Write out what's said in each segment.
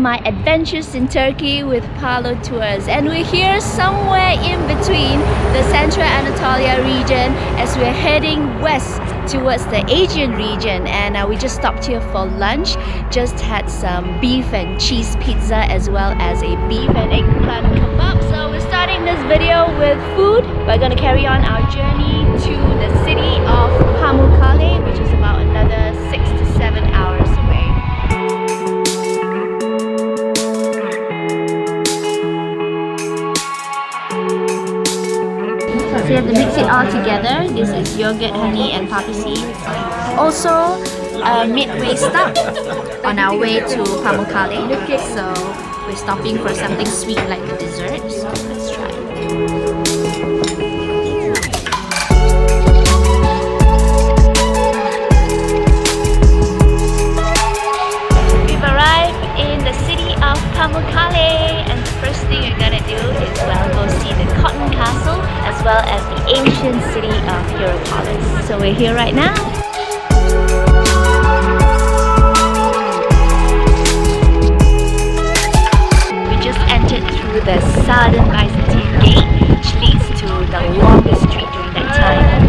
My adventures in Turkey with Palo Tours, and we're here somewhere in between the Central Anatolia region as we're heading west towards the Asian region. And we just stopped here for lunch, just had some beef and cheese pizza as well as a beef and eggplant kebab. So we're starting this video with food. We're going to carry on our journey to the city of Pamukkale, which is about another 6 to 7 hours away. So you have to mix it all together. This is yogurt, honey and poppy seeds. Also, midway stop on our way to Pamukkale. So we're stopping for something sweet like a dessert. So let's try it. We've arrived in the city of Pamukkale, and the first thing we're gonna do is go see the Cotton Castle as well as the ancient city of Hierapolis. So we're here right now. We just entered through the Southern Byzantine Gate, which leads to the longest street during that time.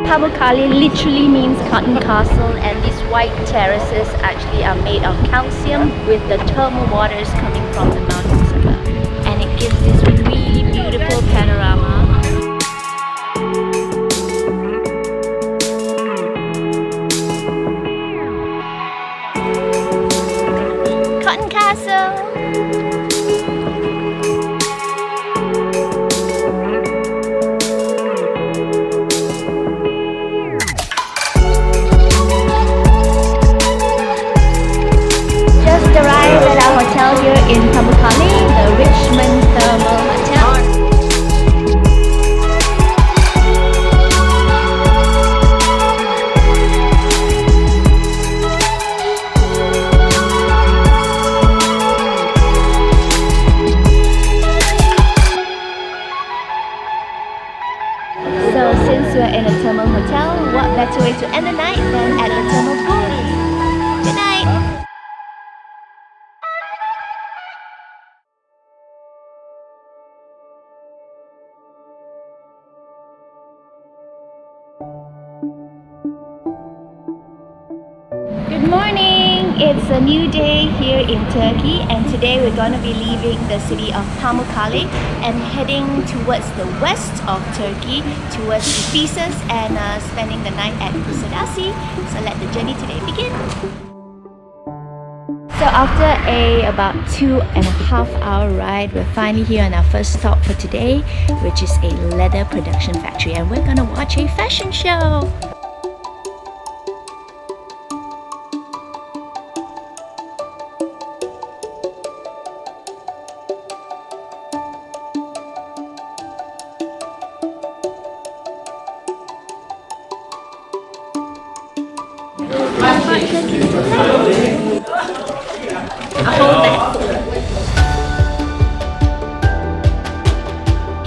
Pamukkale literally means cotton castle, and these white terraces actually are made of calcium with the thermal waters coming from the mountains above, and it gives this really beautiful panorama. Cotton Castle! Arrived at our hotel here in Pamukkale, the Richmond Thermal Hotel. So since we're in a thermal hotel, what better way to end the night than at the thermal pool? Good night! Good morning! It's a new day here in Turkey, and today we're going to be leaving the city of Pamukkale and heading towards the west of Turkey, towards Ephesus, and spending the night at Ephesus. So let the journey today begin! So after about 2.5 hour ride, we're finally here on our first stop for today, which is a leather production factory, and we're going to watch a fashion show!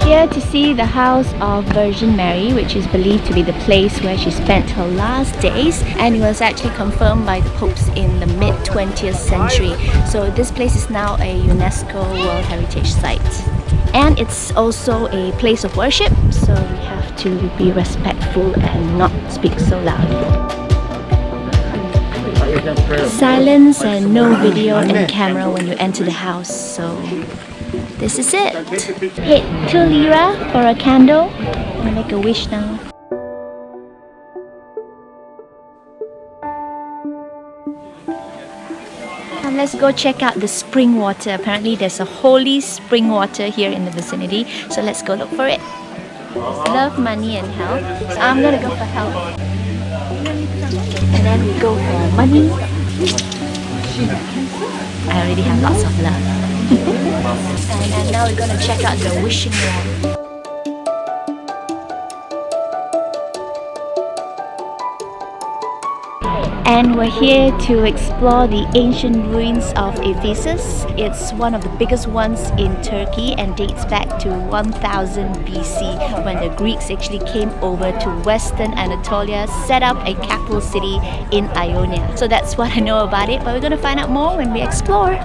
Here to see the house of Virgin Mary, which is believed to be the place where she spent her last days, and it was actually confirmed by the popes in the mid-20th century. So this place is now a UNESCO World Heritage Site, and it's also a place of worship, so we have to be respectful and not speak so loud. Silence and no video and camera when you enter the house, so this is it. Paid 2 lira for a candle. I'm gonna make a wish now. And let's go check out the spring water. Apparently there's a holy spring water here in the vicinity, so let's go look for it. Love, money and health. So I'm gonna go for health. And then we go for money. I already have lots of love. And now we're gonna check out the wishing wall. And we're here to explore the ancient ruins of Ephesus. It's one of the biggest ones in Turkey and dates back to 1000 BC when the Greeks actually came over to Western Anatolia, set up a capital city in Ionia. So that's what I know about it, but we're going to find out more when we explore.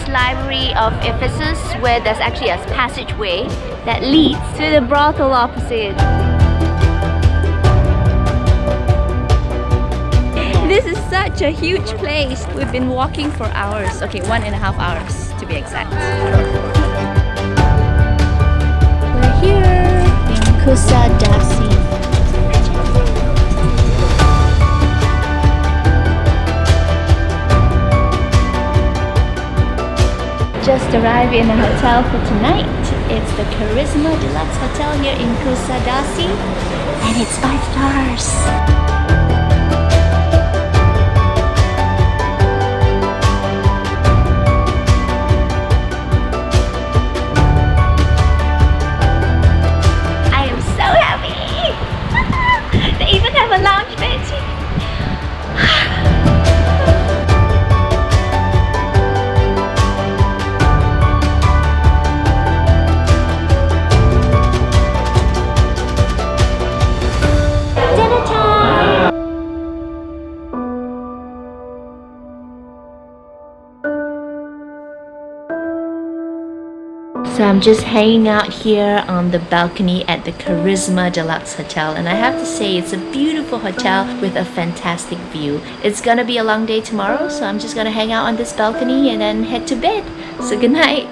Library of Ephesus, where there's actually a passageway that leads to the brothel opposite. This is such a huge place. We've been walking for hours. Okay, 1.5 hours to be exact. We're here in Kusadasi. Just arrived in a hotel for tonight. It's the Charisma Deluxe Hotel here in Kusadasi, and it's 5 stars. I am so happy! They even have a lounge bed. So I'm just hanging out here on the balcony at the Charisma Deluxe Hotel, and I have to say it's a beautiful hotel with a fantastic view. It's gonna be a long day tomorrow, so I'm just gonna hang out on this balcony and then head to bed. So good night.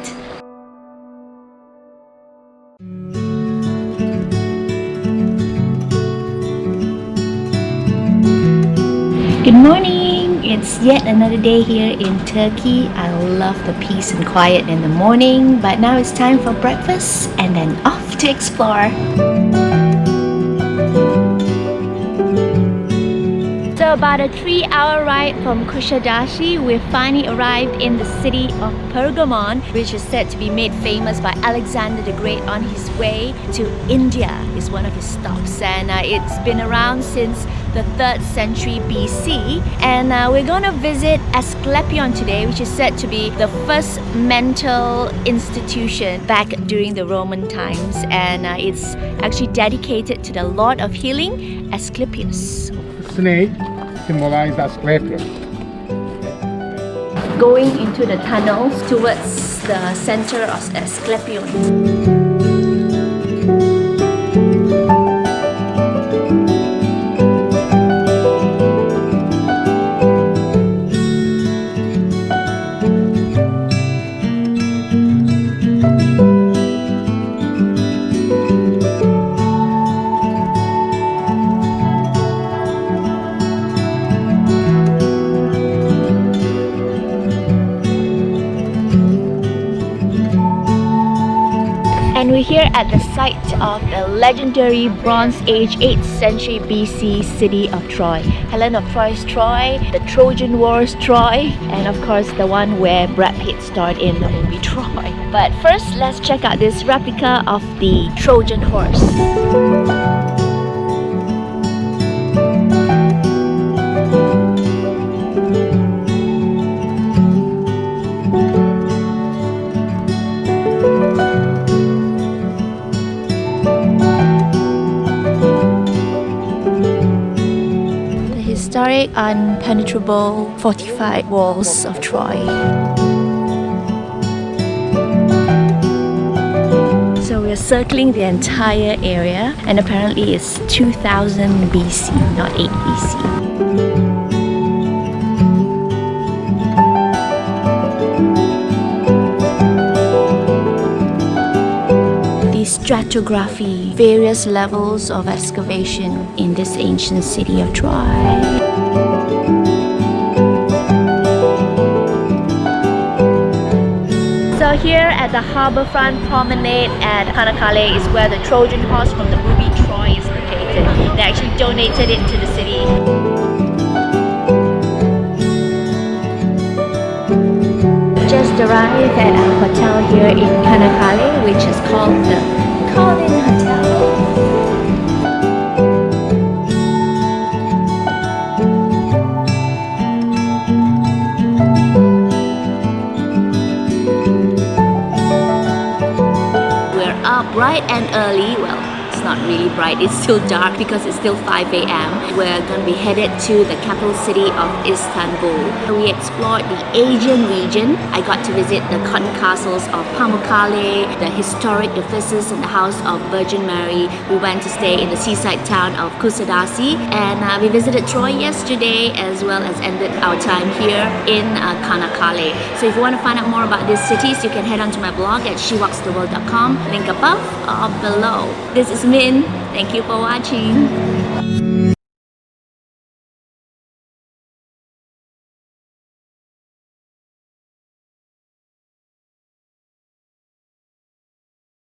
Good morning! It's yet another day here in Turkey. I love the peace and quiet in the morning, but now it's time for breakfast and then off to explore. So about a 3-hour ride from Kusadasi, we finally arrived in the city of Pergamon, which is said to be made famous by Alexander the Great on his way to India. Is one of his stops, and it's been around since the 3rd century BC. And we're going to visit Asclepion today, which is said to be the first mental institution back during the Roman times, and it's actually dedicated to the Lord of Healing, Asclepius. Snake symbolizes Asclepius. Going into the tunnels towards the center of Asclepion. And we're here at the site of the legendary Bronze Age 8th century BC city of Troy. Helen of Troy's Troy, the Trojan Wars Troy, and of course the one where Brad Pitt starred in the movie Troy. But first, let's check out this replica of the Trojan horse. Historic, unpenetrable, fortified walls of Troy. So we're circling the entire area, and apparently it's 2000 BC, not 8 BC. Stratigraphy, various levels of excavation in this ancient city of Troy. here at the Harbourfront Promenade at Pamukkale is where the Trojan horse from the movie Troy is located. They actually donated it to the city. Just arrived at a hotel here in Pamukkale, which is called the Cody Hotel. Up bright and early. Well, it's not really bright, it's still dark because it's still 5 a.m. We're going to be headed to the capital city of Istanbul. We explored the Aegean region. I got to visit the cotton castles of Pamukkale, the historic Ephesus and the house of Virgin Mary. We went to stay in the seaside town of Kusadasi, and we visited Troy yesterday as well as ended our time here in Pamukkale. So if you want to find out more about these cities, you can head on to my blog at shewalkstheworld.com. Link above or below. This is Min. Thank you for watching.